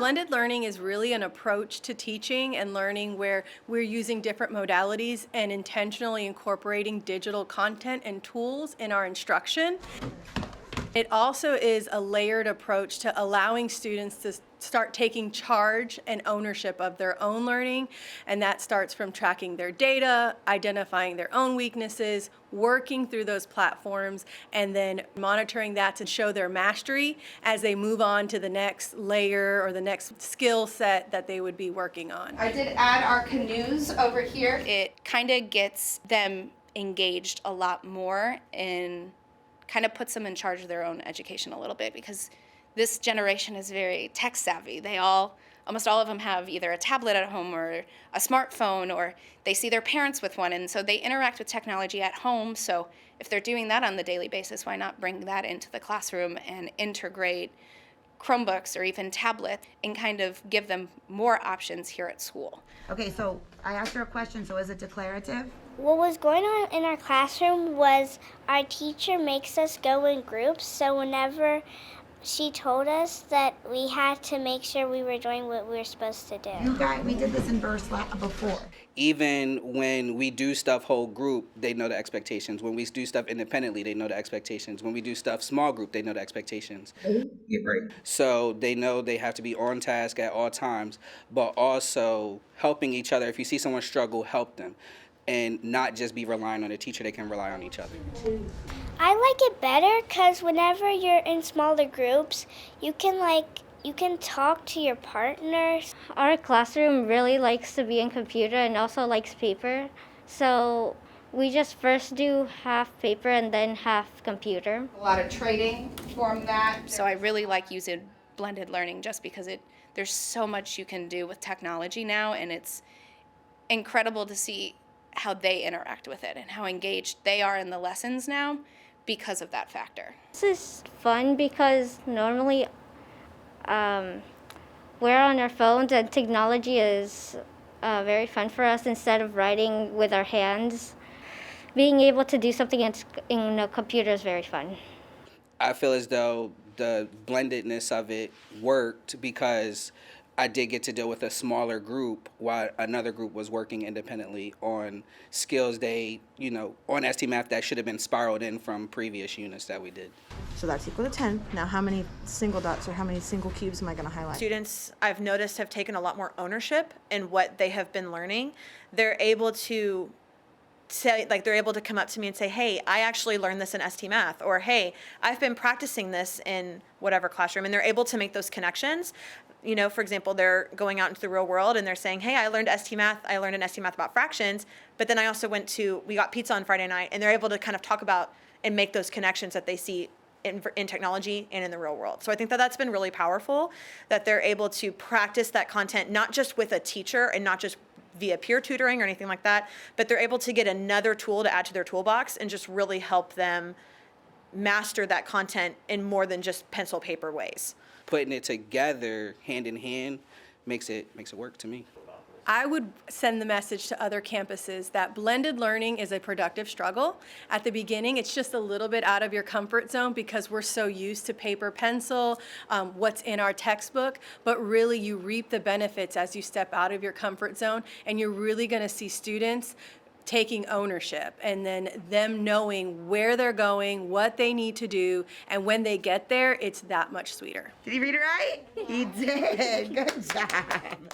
Blended learning is really an approach to teaching and learning where we're using different modalities and intentionally incorporating digital content and tools in our instruction. It also is a layered approach to allowing students to start taking charge and ownership of their own learning, and that starts from tracking their data, identifying their own weaknesses, working through those platforms, and then monitoring that to show their mastery as they move on to the next layer or the next skill set that they would be working on. I did add our canoes over here. It kind of gets them engaged a lot more and kind of puts them in charge of their own education a little bit, because this generation is very tech savvy. Almost all of them have either a tablet at home or a smartphone, or they see their parents with one, and so they interact with technology at home. So if they're doing that on the daily basis, why not bring that into the classroom and integrate Chromebooks or even tablets and kind of give them more options here at school? Okay, so I asked her a question, so is it declarative? What was going on in our classroom was our teacher makes us go in groups, so whenever she told us that we had to make sure we were doing what we were supposed to do. You guys, we did this in verse before. Even when we do stuff whole group, they know the expectations. When we do stuff independently, they know the expectations. When we do stuff small group, they know the expectations. You're right. So they know they have to be on task at all times, but also helping each other. If you see someone struggle, help them. And not just be relying on a teacher, they can rely on each other. I like it better because whenever you're in smaller groups, you can talk to your partners. Our classroom really likes to be in computer and also likes paper. So we just first do half paper and then half computer. A lot of trading from that. So I really like using blended learning just because there's so much you can do with technology now, and it's incredible to see how they interact with it and how engaged they are in the lessons now because of that factor. This is fun because normally we're on our phones and technology is very fun for us instead of writing with our hands. Being able to do something in a computer is very fun. I feel as though the blendedness of it worked because I did get to deal with a smaller group while another group was working independently on skills on ST Math that should have been spiraled in from previous units that we did. So that's equal to 10. Now how many single dots or how many single cubes am I going to highlight? Students, I've noticed, have taken a lot more ownership in what they have been learning. They're able to they're able to come up to me and say, hey, I actually learned this in ST Math, or hey, I've been practicing this in whatever classroom, and they're able to make those connections. For example, they're going out into the real world and they're saying, hey, I learned ST Math, I learned in ST Math about fractions, but then I also we got pizza on Friday night, and they're able to kind of talk about and make those connections that they see in technology and in the real world. So I think that that's been really powerful, that they're able to practice that content, not just with a teacher and not just via peer tutoring or anything like that, but they're able to get another tool to add to their toolbox and just really help them master that content in more than just pencil paper ways. Putting it together hand in hand makes it work to me. I would send the message to other campuses that blended learning is a productive struggle. At the beginning, it's just a little bit out of your comfort zone because we're so used to paper, pencil, what's in our textbook, but really you reap the benefits as you step out of your comfort zone, and you're really going to see students taking ownership and then them knowing where they're going, what they need to do, and when they get there, it's that much sweeter. Did he read it right? He did. Good job.